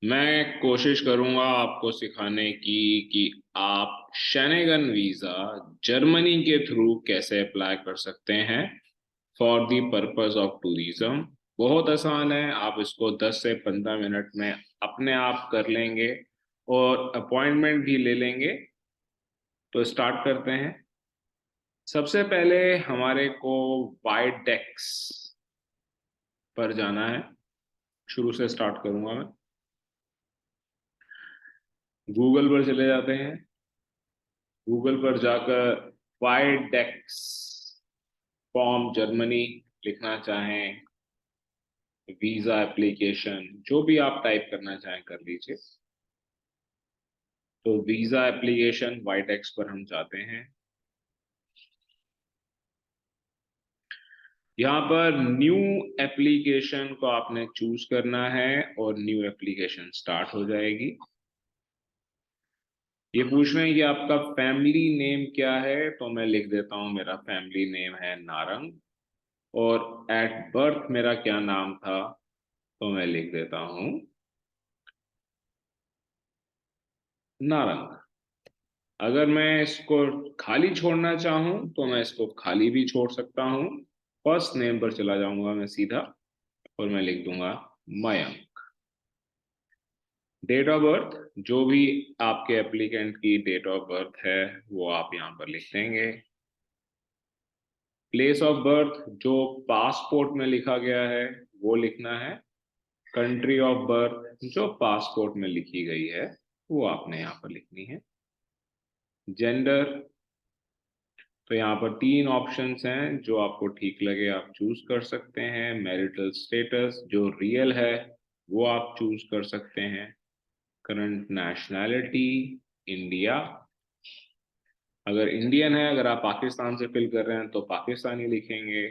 मैं कोशिश करूंगा आपको सिखाने की कि आप शेनेगन वीजा जर्मनी के थ्रू कैसे अप्लाई कर सकते हैं for the purpose of tourism. बहुत आसान है, आप इसको 10 से 15 मिनट में अपने आप कर लेंगे और अपॉइंटमेंट भी ले लेंगे। तो स्टार्ट करते हैं। सबसे पहले हमारे को वाइट डेक्स पर जाना है। शुरू से स्टार्ट करूंगा मैं। गूगल पर चले जाते हैं। गूगल पर जाकर वाइट डेक्स फॉर्म जर्मनी लिखना चाहें, वीजा एप्लीकेशन जो भी आप टाइप करना चाहें कर लीजिए। तो वीजा एप्लीकेशन वाइट एक्स पर हम जाते हैं। यहाँ पर न्यू एप्लीकेशन को आपने चूज करना है और न्यू एप्लीकेशन स्टार्ट हो जाएगी। ये पूछ रहे हैं कि आपका फैमिली नेम क्या है, तो मैं लिख देता हूँ मेरा फैमिली नेम है नारंग। और एट बर्थ मेरा क्या नाम था, तो मैं लिख देता हूँ नारंग। अगर मैं इसको खाली छोड़ना चाहूं तो मैं इसको खाली भी छोड़ सकता हूं। फर्स्ट नेम पर चला जाऊंगा मैं सीधा और मैं लिख दूंगा मयंक। डेट ऑफ बर्थ जो भी आपके एप्लीकेंट की डेट ऑफ बर्थ है वो आप यहाँ पर लिख देंगे। प्लेस ऑफ बर्थ जो पासपोर्ट में लिखा गया है वो लिखना है। कंट्री ऑफ बर्थ जो पासपोर्ट में लिखी गई है वो आपने यहाँ पर लिखनी है। जेंडर, तो यहाँ पर तीन ऑप्शंस हैं, जो आपको ठीक लगे आप चूज कर सकते हैं। मैरिटल स्टेटस जो रियल है वो आप चूज कर सकते हैं। करंट नेशनैलिटी इंडिया, अगर इंडियन है, अगर आप पाकिस्तान से फिल कर रहे हैं तो पाकिस्तानी लिखेंगे।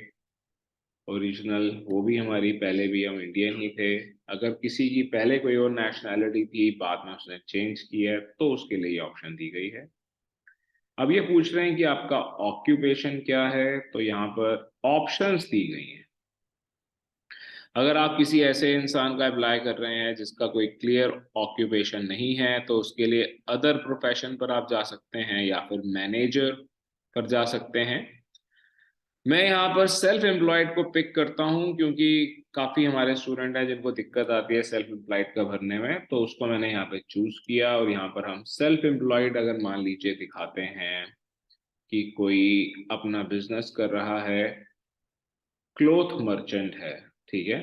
ओरिजिनल वो भी हमारी, पहले भी हम इंडियन ही थे। अगर किसी की पहले कोई और नेशनैलिटी थी बाद में उसने चेंज की है तो उसके लिए ऑप्शन दी गई है। अब ये पूछ रहे हैं कि आपका ऑक्यूपेशन क्या है, तो यहाँ पर ऑप्शंस दी गई हैं। अगर आप किसी ऐसे इंसान का अप्लाई कर रहे हैं जिसका कोई क्लियर ऑक्यूपेशन नहीं है तो उसके लिए अदर प्रोफेशन पर आप जा सकते हैं या फिर मैनेजर पर जा सकते हैं। मैं यहाँ पर सेल्फ एम्प्लॉयड को पिक करता हूँ क्योंकि काफी हमारे स्टूडेंट हैं जिनको दिक्कत आती है सेल्फ एम्प्लॉयड का भरने में, तो उसको मैंने यहाँ पे चूज किया। और यहाँ पर हम सेल्फ एम्प्लॉयड अगर मान लीजिए दिखाते हैं कि कोई अपना बिजनेस कर रहा है, क्लोथ मर्चेंट है, ठीक है,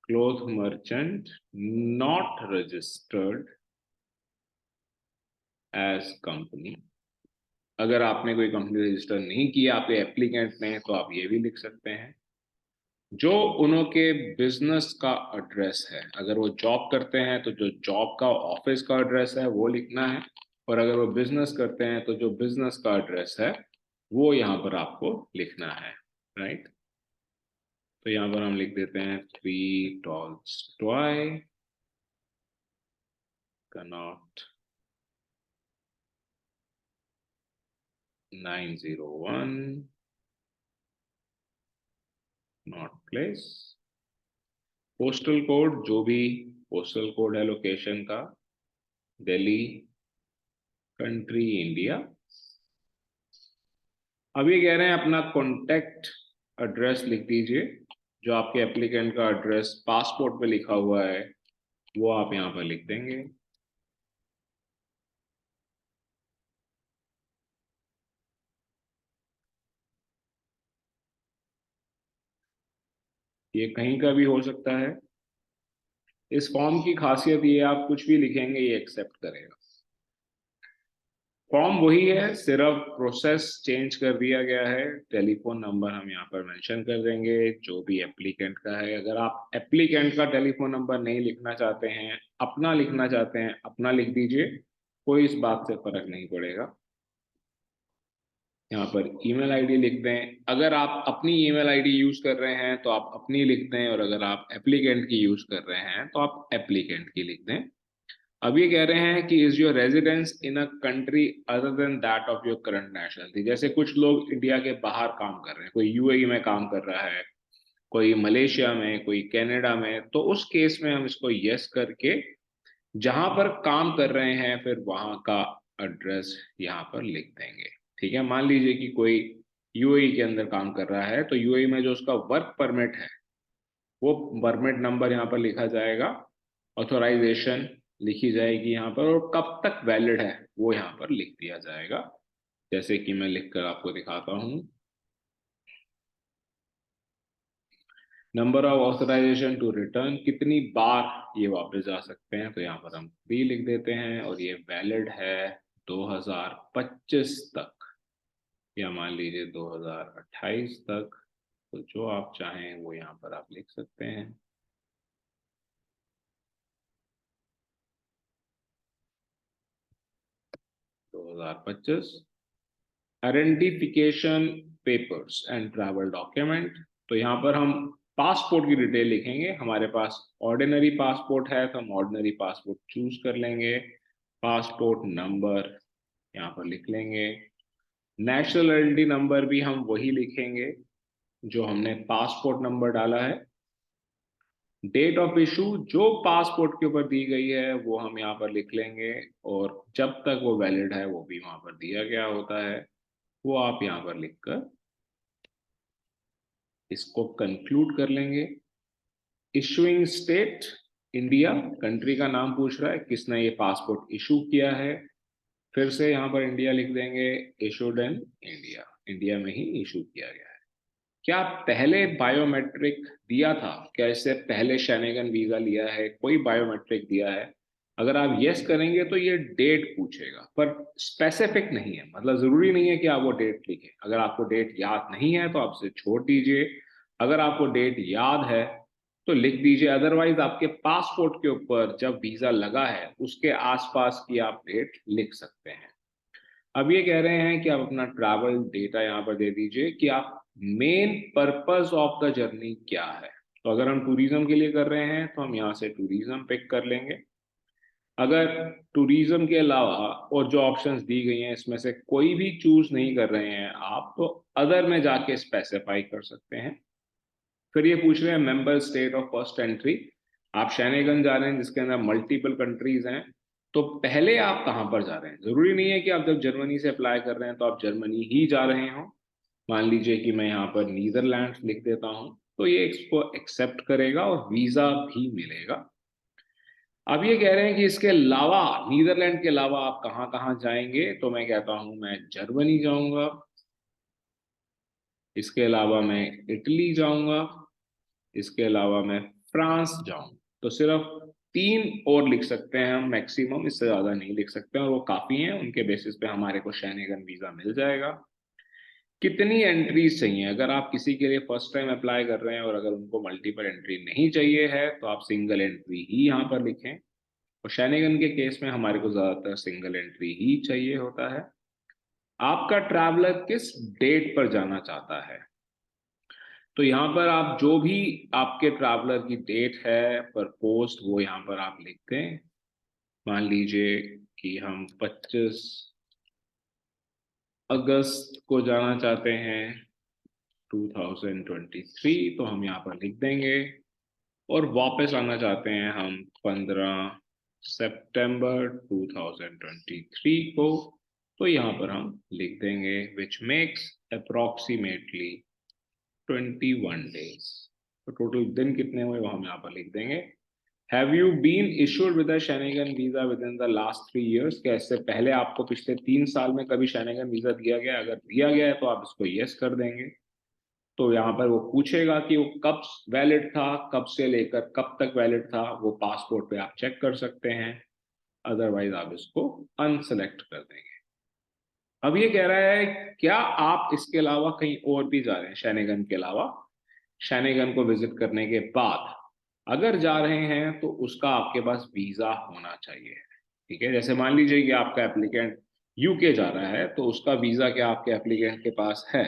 cloth merchant not registered as company. अगर आपने कोई कंपनी रजिस्टर नहीं किया, आपके एप्लीकेंट ने, तो आप ये भी लिख सकते हैं। जो उनके बिजनेस का एड्रेस है, अगर वो जॉब करते हैं तो जो जॉब का ऑफिस का एड्रेस है वो लिखना है। और अगर वो बिजनेस करते हैं तो जो बिजनेस का एड्रेस है वो यहाँ पर आपको लिखना है। राइट, तो यहाँ पर हम लिख देते हैं 3 Tolstoy Connaught 901 not place. Postal code जो भी पोस्टल कोड है लोकेशन का, दिल्ली, कंट्री इंडिया। अब ये कह रहे हैं अपना कॉन्टेक्ट एड्रेस लिख दीजिए। जो आपके एप्लीकेंट का एड्रेस पासपोर्ट पे लिखा हुआ है वो आप यहाँ पर लिख देंगे। ये कहीं का भी हो सकता है। इस फॉर्म की खासियत ये है, आप कुछ भी लिखेंगे ये एक्सेप्ट करेगा। फॉर्म वही है, सिर्फ प्रोसेस चेंज कर दिया गया है। टेलीफोन नंबर हम यहाँ पर मेंशन कर देंगे जो भी एप्लीकेंट का है। अगर आप एप्लीकेंट का टेलीफोन नंबर नहीं लिखना चाहते हैं, अपना लिखना चाहते हैं, अपना लिख दीजिए, कोई इस बात से फर्क नहीं पड़ेगा। यहाँ पर ईमेल आईडी लिख दें। अगर आप अपनी ईमेल आईडी यूज कर रहे हैं तो आप अपनी लिख दें, और अगर आप एप्लीकेंट की यूज कर रहे हैं तो आप एप्लीकेंट की लिख दें। अब ये कह रहे हैं कि is your residence in a country other than that of your current nationality. जैसे कुछ लोग इंडिया के बाहर काम कर रहे हैं, कोई यूएई में काम कर रहा है, कोई मलेशिया में, कोई कनाडा में, तो उस केस में हम इसको यस करके जहां पर काम कर रहे हैं फिर वहां का एड्रेस यहाँ पर लिख देंगे। ठीक है, मान लीजिए कि कोई यूएई के अंदर काम कर रहा है, तो यूएई में जो उसका वर्क परमिट है वो परमिट नंबर यहाँ पर लिखा जाएगा, ऑथोराइजेशन लिखी जाएगी यहाँ पर, और कब तक वैलिड है वो यहाँ पर लिख दिया जाएगा। जैसे कि मैं लिखकर आपको दिखाता हूँ, number of authorisation to return, कितनी बार ये वापस जा सकते हैं, तो यहाँ पर हम 3 लिख देते हैं, और ये वैलिड है 2025 तक, या मान लीजिए 2028 तक। तो जो आप चाहें वो यहाँ पर आप लिख सकते हैं। 2025। Identification papers and travel document, तो यहाँ पर हम पासपोर्ट की डिटेल लिखेंगे। हमारे पास ऑर्डिनरी पासपोर्ट है तो हम ऑर्डिनरी पासपोर्ट चूज कर लेंगे। पासपोर्ट नंबर यहाँ पर लिख लेंगे। नेशनल आइडेंटिटी नंबर भी हम वही लिखेंगे जो हमने पासपोर्ट नंबर डाला है। डेट ऑफ इशू जो पासपोर्ट के ऊपर दी गई है वो हम यहाँ पर लिख लेंगे, और जब तक वो वैलिड है वो भी वहां पर दिया गया होता है, वो आप यहाँ पर लिखकर इसको कंक्लूड कर लेंगे। इशुइंग स्टेट इंडिया, कंट्री का नाम पूछ रहा है किसने ये पासपोर्ट इशू किया है, फिर से यहाँ पर इंडिया लिख देंगे। इशूड इन इंडिया, इंडिया में ही इशू किया गया है। क्या पहले बायोमेट्रिक दिया था, क्या इससे पहले शेनेगन वीजा लिया है, कोई बायोमेट्रिक दिया है? अगर आप यस करेंगे तो ये डेट पूछेगा, पर स्पेसिफिक नहीं है, मतलब जरूरी नहीं है कि आप वो डेट लिखें। अगर आपको डेट याद नहीं है तो आप इसे छोड़ दीजिए, अगर आपको डेट याद है तो लिख दीजिए, अदरवाइज आपके पासपोर्ट के ऊपर जब वीजा लगा है उसके आसपास की आप डेट लिख सकते हैं। अब ये कह रहे हैं कि आप अपना ट्रैवल डेटा यहाँ पर दे दीजिए कि आप main purpose of the journey क्या है। तो अगर हम टूरिज्म के लिए कर रहे हैं तो हम यहाँ से टूरिज्म पिक कर लेंगे। अगर टूरिज्म के अलावा और जो ऑप्शंस दी गई हैं इसमें से कोई भी चूज नहीं कर रहे हैं आप, तो अदर में जाके स्पेसिफाई कर सकते हैं। फिर ये पूछ रहे हैं member state of first entry, आप शैनेगन जा रहे हैं जिसके अंदर मल्टीपल कंट्रीज हैं, तो पहले आप कहाँ पर जा रहे हैं? जरूरी नहीं है कि आप जब जर्मनी से अप्लाई कर रहे हैं तो आप जर्मनी ही जा रहे हो। मान लीजिए कि मैं यहाँ पर नीदरलैंड लिख देता हूँ, तो ये इसको एक्सेप्ट करेगा और वीजा भी मिलेगा। अब ये कह रहे हैं कि इसके अलावा, नीदरलैंड के अलावा आप कहाँ कहाँ जाएंगे, तो मैं कहता हूँ मैं जर्मनी जाऊंगा, इसके अलावा मैं इटली जाऊंगा, इसके अलावा मैं फ्रांस जाऊं। तो सिर्फ 3 और लिख सकते हैं हम मैक्सिमम, इससे ज्यादा नहीं लिख सकते, और वो काफी हैं, उनके बेसिस पे हमारे को शेनेगन वीजा मिल जाएगा। कितनी एंट्रीज चाहिए, अगर आप किसी के लिए फर्स्ट टाइम अप्लाई कर रहे हैं और अगर उनको मल्टीपल एंट्री नहीं चाहिए है तो आप सिंगल एंट्री ही यहाँ पर लिखें, और शेनेगन के केस में हमारे को ज्यादातर सिंगल एंट्री ही चाहिए होता है। आपका ट्रैवलर किस डेट पर जाना चाहता है, तो यहाँ पर आप जो भी आपके ट्रैवलर की डेट है पर पोस्ट वो यहाँ पर आप लिख दें। मान लीजिए कि हम 25 अगस्त को जाना चाहते हैं 2023, तो हम यहाँ पर लिख देंगे। और वापस आना चाहते हैं हम 15 सितंबर 2023 को, तो यहाँ पर हम लिख देंगे विच मेक्स अप्रोक्सीमेटली 21 डेज। तो टोटल दिन कितने हुए वो हम यहाँ पर लिख देंगे। Have you been issued with a Schengen visa within the last 3 years, क्या इससे पहले आपको पिछले 3 साल में कभी शेनेगन वीजा दिया गया? अगर दिया गया है तो आप इसको यस कर देंगे। तो यहाँ पर वो पूछेगा कि वो कब वैलिड था, कब से लेकर कब तक वैलिड था, वो पासपोर्ट पे आप चेक कर सकते हैं, अदरवाइज आप इसको अनसेलेक्ट कर देंगे। अब ये कह रहा है क्या आप इसके अलावा कहीं और भी जा रहे हैं, शेनेगन के अलावा, शेनेगन को विजिट करने के बाद अगर जा रहे हैं तो उसका आपके पास वीजा होना चाहिए। ठीक है, जैसे मान लीजिए कि आपका एप्लीकेंट यूके जा रहा है, तो उसका वीजा क्या आपके एप्लीकेंट के पास है?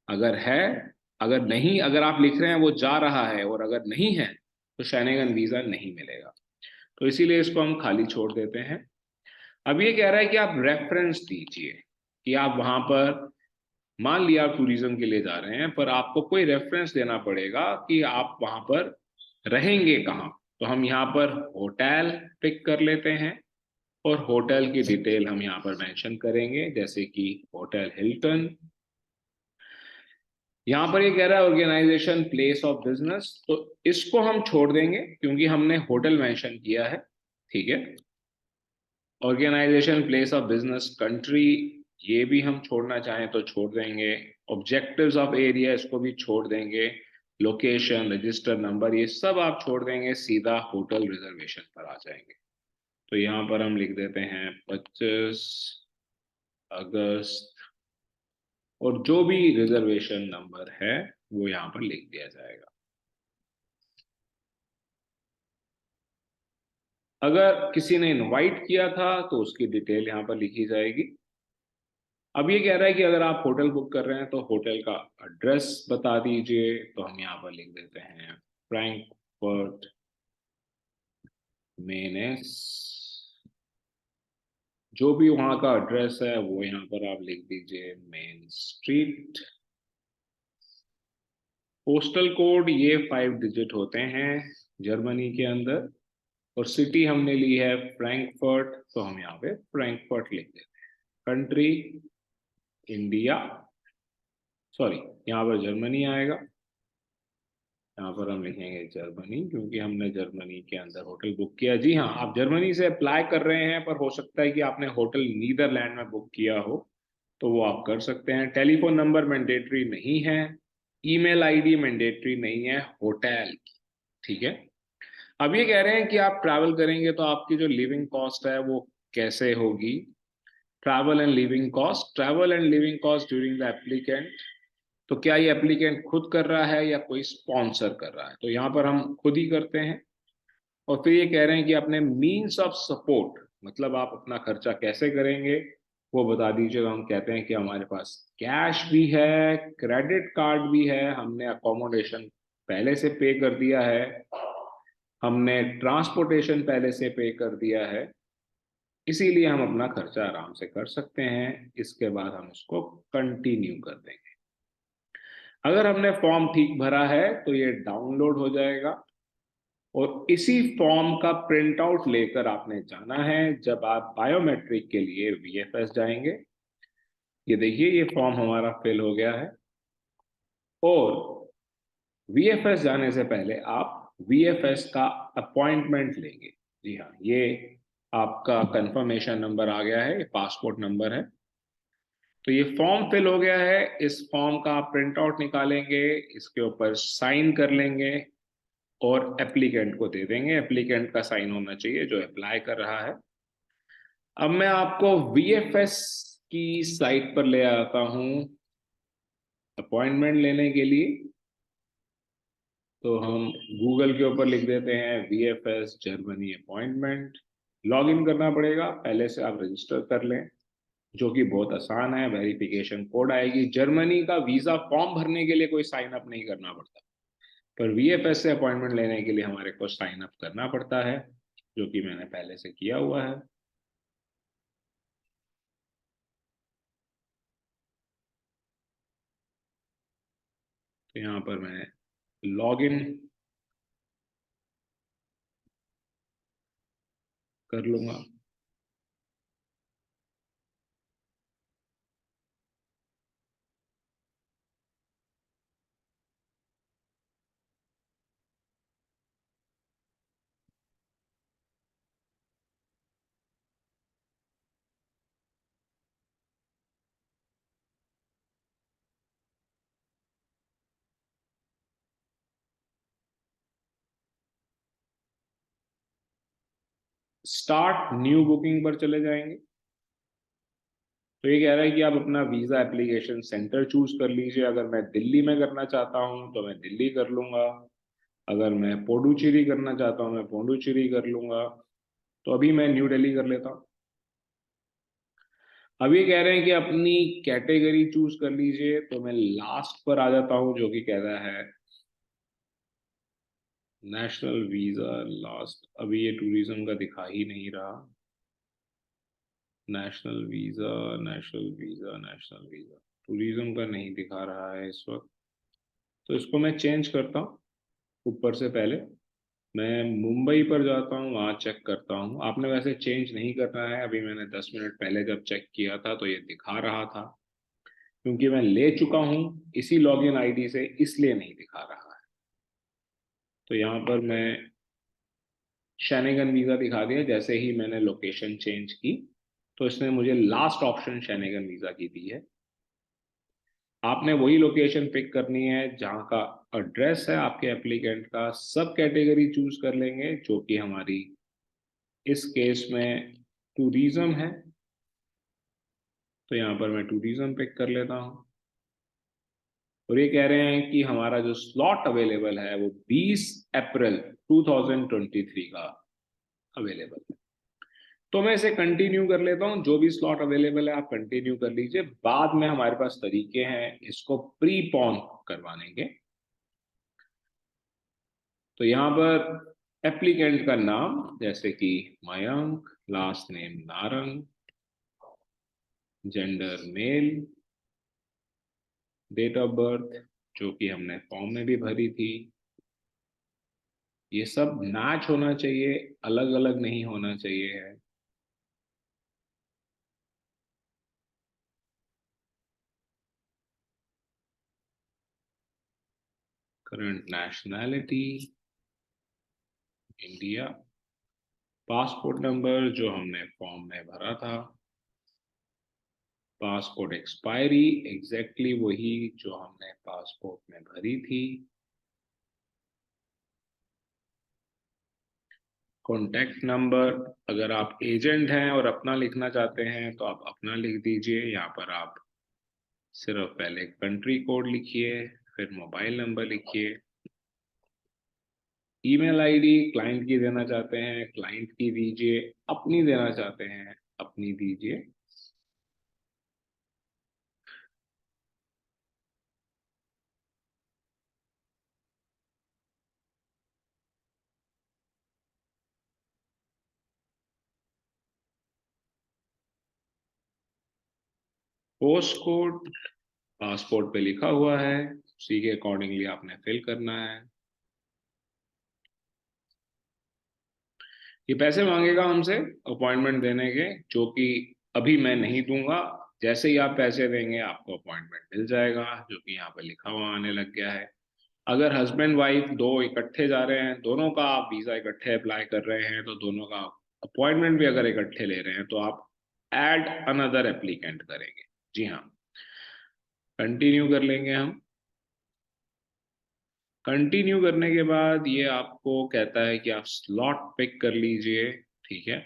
अगर है, अगर नहीं, अगर आप लिख रहे हैं वो जा रहा है और अगर नहीं है तो शेनेगन वीजा नहीं मिलेगा, तो इसीलिए इसको हम खाली छोड़ देते हैं। अब ये कह रहा है कि आप रेफरेंस दीजिए कि आप वहां पर मान लिया आप टूरिज्म के लिए जा रहे हैं, पर आपको कोई रेफरेंस देना पड़ेगा कि आप वहां पर रहेंगे कहाँ। तो हम यहाँ पर होटल पिक कर लेते हैं, और होटल की डिटेल हम यहाँ पर मेंशन करेंगे, जैसे कि होटल हिल्टन। यहाँ पर ये कह रहा है ऑर्गेनाइजेशन प्लेस ऑफ बिजनेस, तो इसको हम छोड़ देंगे क्योंकि हमने होटल मेंशन किया है। ठीक है। Organisation place of business country, ये भी हम छोड़ना चाहें तो छोड़ देंगे। ऑब्जेक्टिव्स ऑफ एरिया, इसको भी छोड़ देंगे। लोकेशन, रजिस्टर नंबर, ये सब आप छोड़ देंगे, सीधा होटल रिजर्वेशन पर आ जाएंगे। तो यहाँ पर हम लिख देते हैं 25 अगस्त, और जो भी रिजर्वेशन नंबर है वो यहाँ पर लिख दिया जाएगा। अगर किसी ने इनवाइट किया था तो उसकी डिटेल यहाँ पर लिखी जाएगी। अब ये कह रहा है कि अगर आप होटल बुक कर रहे हैं तो होटल का एड्रेस बता दीजिए, तो हम यहाँ पर लिख देते हैं फ्रैंकफर्ट मेनेस। जो भी वहाँ का एड्रेस है वो यहाँ पर आप लिख दीजिए, मेन स्ट्रीट। पोस्टल कोड ये 5 डिजिट होते हैं जर्मनी के अंदर, और सिटी हमने ली है फ्रैंकफर्ट, तो हम यहाँ पे फ्रैंकफर्ट लिख देते हैं। कंट्री इंडिया, सॉरी यहाँ पर जर्मनी आएगा। यहाँ पर हम लिखेंगे जर्मनी, क्योंकि हमने जर्मनी के अंदर होटल बुक किया। जी हाँ, आप जर्मनी से अप्लाई कर रहे हैं, पर हो सकता है कि आपने होटल नीदरलैंड में बुक किया हो, तो वो आप कर सकते हैं। टेलीफोन नंबर मैंडेटरी नहीं है, ईमेल आईडी मैंडेटरी नहीं है होटल की। ठीक है। अब ये कह रहे हैं कि आप ट्रैवल करेंगे तो आपकी जो लिविंग कॉस्ट है वो कैसे होगी। Travel and living cost, travel and living cost during the applicant, तो क्या ये एप्लीकेंट खुद कर रहा है या कोई स्पॉन्सर कर रहा है, तो यहाँ पर हम खुद ही करते हैं। और फिर ये कह रहे हैं कि अपने मीन्स ऑफ सपोर्ट, मतलब आप अपना खर्चा कैसे करेंगे वो बता दीजिएगा। हम कहते हैं कि हमारे पास कैश भी है, क्रेडिट कार्ड भी है, हमने अकोमोडेशन पहले से पे कर दिया है, हमने ट्रांसपोर्टेशन पहले से पे कर दिया है, इसीलिए हम अपना खर्चा आराम से कर सकते हैं। इसके बाद हम इसको कंटिन्यू कर देंगे। अगर हमने फॉर्म ठीक भरा है तो ये डाउनलोड हो जाएगा, और इसी फॉर्म का प्रिंट आउट लेकर आपने जाना है जब आप बायोमेट्रिक के लिए वीएफएस जाएंगे। ये देखिए, ये फॉर्म हमारा फिल हो गया है। और वीएफएस जाने से पहले आप वीएफएस का अपॉइंटमेंट लेंगे। जी हाँ, ये आपका कंफर्मेशन नंबर आ गया है, ये पासपोर्ट नंबर है। तो ये फॉर्म फिल हो गया है, इस फॉर्म का आप प्रिंट आउट निकालेंगे, इसके ऊपर साइन कर लेंगे और एप्लीकेंट को दे देंगे। एप्लीकेंट का साइन होना चाहिए जो अप्लाई कर रहा है। अब मैं आपको वीएफएस की साइट पर ले आता हूं अपॉइंटमेंट लेने के लिए। तो हम गूगल के ऊपर लिख देते हैं VFS Germany appointment. Log in करना पड़ेगा, पहले से आप रजिस्टर कर लें, जो कि बहुत आसान है। वेरिफिकेशन कोड आएगी। जर्मनी का वीजा फॉर्म भरने के लिए कोई साइन अप नहीं करना पड़ता, पर वीएफएस से अपॉइंटमेंट लेने के लिए हमारे को साइन अप करना पड़ता है, जो कि मैंने पहले से किया हुआ है। तो यहाँ पर मैं लॉग इन कर लूंगा। स्टार्ट न्यू बुकिंग पर चले जाएंगे। तो ये कह रहा है कि आप अपना वीजा एप्लीकेशन सेंटर चूज कर लीजिए। अगर मैं दिल्ली में करना चाहता हूँ तो मैं दिल्ली कर लूंगा, अगर मैं पोंडुचेरी करना चाहता हूँ मैं पोंडुचेरी कर लूंगा। तो अभी मैं न्यू दिल्ली कर लेता हूँ। अब ये कह रहे हैं कि अपनी कैटेगरी चूज कर लीजिए, तो मैं लास्ट पर आ जाता हूँ, जो कि कह रहा है नेशनल वीजा लास्ट। अभी ये टूरिज्म का दिखा ही नहीं रहा। National visa, national visa, national visa. Tourism का नहीं दिखा रहा है इस वक्त, तो इसको मैं चेंज करता हूँ। ऊपर से पहले मैं मुंबई पर जाता हूँ, वहाँ चेक करता हूँ। आपने वैसे चेंज नहीं करना है, अभी मैंने 10 मिनट पहले जब चेक किया था तो ये दिखा रहा था, क्योंकि मैं ले चुका हूँ इसी लॉगिन आईडी से, इसलिए नहीं दिखा रहा है। तो यहाँ पर मैं शेनेगन वीज़ा दिखा दिया, जैसे ही मैंने लोकेशन चेंज की तो इसने मुझे लास्ट ऑप्शन शेनेगन वीज़ा की दी है। आपने वही लोकेशन पिक करनी है जहाँ का एड्रेस है आपके एप्लीकेंट का। सब कैटेगरी चूज कर लेंगे, जो कि हमारी इस केस में टूरिज्म है। तो यहाँ पर मैं टूरिज्म पिक कर लेता हूँ, और ये कह रहे हैं कि हमारा जो स्लॉट अवेलेबल है वो 20 अप्रैल 2023 का अवेलेबल है। तो मैं इसे कंटिन्यू कर लेता हूँ। जो भी स्लॉट अवेलेबल है आप कंटिन्यू कर लीजिए, बाद में हमारे पास तरीके हैं इसको प्री पोन करवाने के। तो यहाँ पर एप्लीकेंट का नाम जैसे कि Mayank, last name Narang, gender male, date of birth जो कि हमने फॉर्म में भी भरी थी, ये सब मैच होना चाहिए, अलग अलग नहीं होना चाहिए है। Current nationality India, passport number जो हमने फॉर्म में भरा था, पासपोर्ट एक्सपायरी एग्जैक्टली वही जो हमने पासपोर्ट में भरी थी, कॉन्टैक्ट नंबर अगर आप एजेंट हैं और अपना लिखना चाहते हैं तो आप अपना लिख दीजिए। यहाँ पर आप सिर्फ पहले कंट्री कोड लिखिए, फिर मोबाइल नंबर लिखिए। ईमेल आईडी क्लाइंट की देना चाहते हैं क्लाइंट की दीजिए, अपनी देना चाहते हैं अपनी दीजिए। पोस्ट कोड पासपोर्ट पे लिखा हुआ है, उसी के अकॉर्डिंगली आपने फिल करना है। ये पैसे मांगेगा हमसे अपॉइंटमेंट देने के, जो कि अभी मैं नहीं दूंगा। जैसे ही आप पैसे देंगे आपको अपॉइंटमेंट मिल जाएगा, जो कि यहाँ पे लिखा हुआ आने लग गया है। अगर हस्बैंड वाइफ दो इकट्ठे जा रहे हैं, दोनों का आप वीजा इकट्ठे अप्लाई कर रहे हैं, तो दोनों का अपॉइंटमेंट भी अगर इकट्ठे ले रहे हैं तो आप ऐड अनदर एप्लीकेंट करेंगे। जी हाँ, कंटिन्यू कर लेंगे हम। कंटिन्यू करने के बाद ये आपको कहता है कि आप स्लॉट पिक कर लीजिए, ठीक है,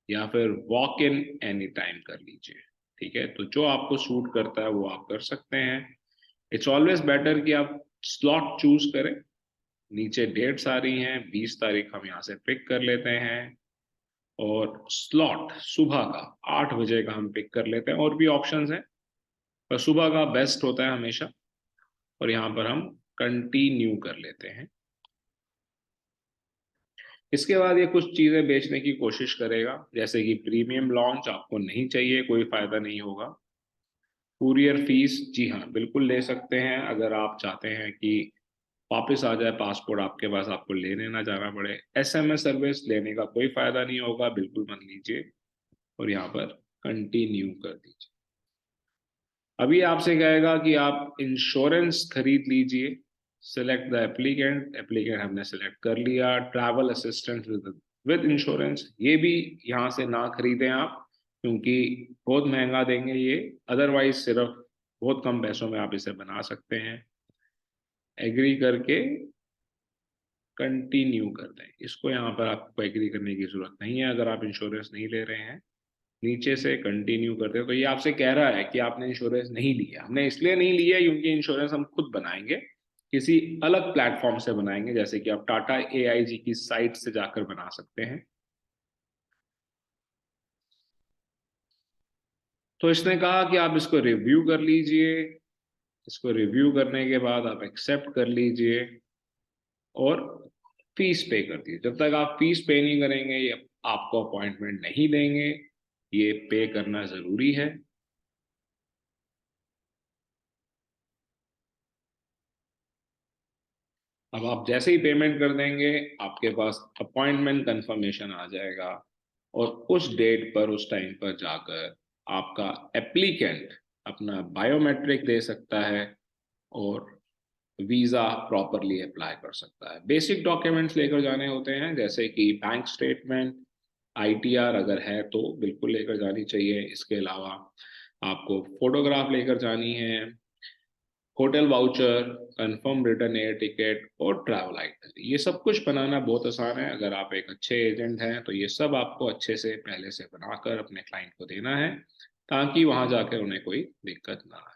या फिर वॉक इन एनी टाइम कर लीजिए। ठीक है, तो जो आपको सूट करता है वो आप कर सकते हैं। इट्स ऑलवेज बेटर कि आप स्लॉट चूज करें। नीचे डेट्स आ रही हैं, 20 तारीख हम यहाँ से पिक कर लेते हैं, और स्लॉट सुबह का 8 बजे का हम पिक कर लेते हैं। और भी ऑप्शंस हैं, पर सुबह का बेस्ट होता है हमेशा। और यहाँ पर हम कंटिन्यू कर लेते हैं। इसके बाद ये कुछ चीजें बेचने की कोशिश करेगा, जैसे कि प्रीमियम लॉन्च आपको नहीं चाहिए, कोई फायदा नहीं होगा। कुरियर फीस, जी हाँ बिल्कुल ले सकते हैं, अगर आप चाहते हैं कि वापस आ जाए पासपोर्ट आपके पास, आपको लेने ना जाना पड़े। एसएमएस सर्विस लेने का कोई फायदा नहीं होगा, बिल्कुल मत लीजिए। और यहाँ पर कंटिन्यू कर दीजिए। अभी आपसे कहेगा कि आप इंश्योरेंस खरीद लीजिए। सिलेक्ट द एप्लीकेंट, एप्लीकेंट हमने सेलेक्ट कर लिया। ट्रैवल असिस्टेंट विद इंश्योरेंस, ये भी यहाँ से ना खरीदें आप, क्योंकि बहुत महंगा देंगे ये। अदरवाइज सिर्फ बहुत कम पैसों में आप इसे बना सकते हैं। एग्री करके कंटिन्यू कर दें इसको। यहाँ पर आपको एग्री करने की जरूरत नहीं है अगर आप इंश्योरेंस नहीं ले रहे हैं। नीचे से कंटिन्यू करते हैं तो ये आपसे कह रहा है कि आपने इंश्योरेंस नहीं लिया। हमने इसलिए नहीं लिया क्योंकि इंश्योरेंस हम खुद बनाएंगे, किसी अलग प्लेटफॉर्म से बनाएंगे, जैसे कि आप टाटा एआईजी की साइट से जाकर बना सकते हैं। तो इसने कहा कि आप इसको रिव्यू कर लीजिए। इसको रिव्यू करने के बाद आप एक्सेप्ट कर लीजिए और फीस पे कर दीजिए। जब तक आप फीस पे नहीं करेंगे ये आपको अपॉइंटमेंट नहीं देंगे, ये पे करना जरूरी है। अब आप जैसे ही पेमेंट कर देंगे आपके पास अपॉइंटमेंट कंफर्मेशन आ जाएगा, और उस डेट पर उस टाइम पर जाकर आपका एप्लीकेंट अपना बायोमेट्रिक दे सकता है और वीजा प्रॉपरली अप्लाई कर सकता है। बेसिक डॉक्यूमेंट्स लेकर जाने होते हैं, जैसे कि बैंक स्टेटमेंट, आईटीआर अगर है तो बिल्कुल लेकर जानी चाहिए। इसके अलावा आपको फोटोग्राफ लेकर जानी है, hotel voucher, confirm return air ticket और ट्रैवल आइटनरी। ये सब कुछ बनाना बहुत आसान है। अगर आप एक अच्छे एजेंट हैं तो ये सब आपको अच्छे से पहले से बनाकर अपने क्लाइंट को देना है, ताकि वहां जाकर उन्हें कोई दिक्कत ना आए।